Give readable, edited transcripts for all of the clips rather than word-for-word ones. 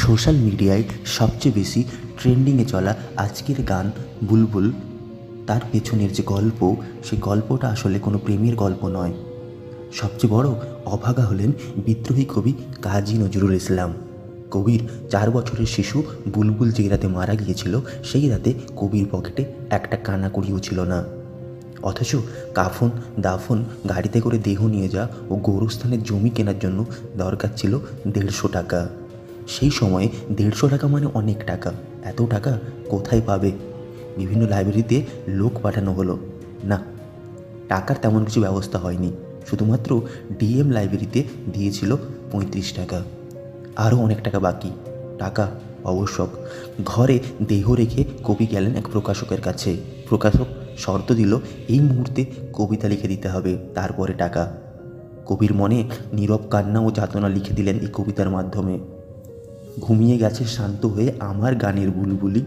Social মিডিয়ায় সবচেয়ে বেশি ট্রেন্ডিংয়ে চলা আজকের গান বুলবুল, তার পেছনের যে গল্প, সেই গল্পটা আসলে কোনো প্রেমের গল্প নয়। সবচেয়ে বড় অভাগা হলেন বিদ্রোহী কবি কাজী নজরুল ইসলাম। কবির 4 বছরের শিশু বুলবুল যে রাতে মারা গিয়েছিল, সেই রাতে কবির পকেটে একটা কানাকড়িও ছিল না। অথচ কাফন দাফন গাড়িতে করে দেহ নিয়ে যাওয়া ও গোরস্থানের জমি কেনার জন্য দরকার ছিল 150 টাকা। সেই সময়ে 150 টাকা মানে অনেক টাকা। এত টাকা কোথায় পাবে? বিভিন্ন লাইব্রেরিতে লোক পাঠানো হলো, না, টাকার তেমন কিছু ব্যবস্থা হয়নি। শুধুমাত্র ডিএম লাইব্রেরিতে দিয়েছিল 35 টাকা। আরও অনেক টাকা বাকি। টাকা আবশ্যক। ঘরে দেহ রেখে কবি গেলেন এক প্রকাশকের কাছে। প্রকাশক শর্ত দিল, এই মুহূর্তে কবিতা লিখে দিতে হবে, তারপরে টাকা। কবির মনে নীরব কান্না ও যাতনা লিখে দিলেন এই কবিতার মাধ্যমে। ঘুমিয়ে গেছে শান্ত হয়ে আমার গানের বুলবুলি,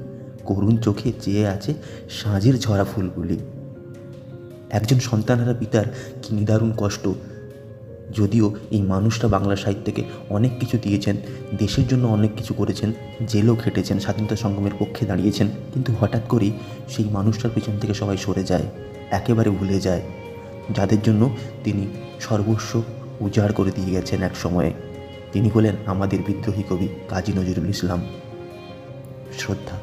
করুণ চোখে চেয়ে আছে সাঁঝের ঝরা ফুলগুলি। একজন সন্তানহারা পিতার কি নিদারুণ কষ্ট। যদিও এই মানুষটা বাংলা সাহিত্যকে অনেক কিছু দিয়েছেন, দেশের জন্য অনেক কিছু করেছেন, জেলও খেটেছেন, স্বাধীনতা সংগ্রামের পক্ষে দাঁড়িয়েছেন, কিন্তু হঠাৎ করেই সেই মানুষটার পেছন থেকে সবাই সরে যায়, একেবারে ভুলে যায়, যাদের জন্য তিনি সর্বস্ব উজাড় করে দিয়ে গেছেন এক সময়ে। তিনি হলেন আমাদের বিদ্রোহী কবি কাজী নজরুল ইসলাম। শ্রদ্ধা।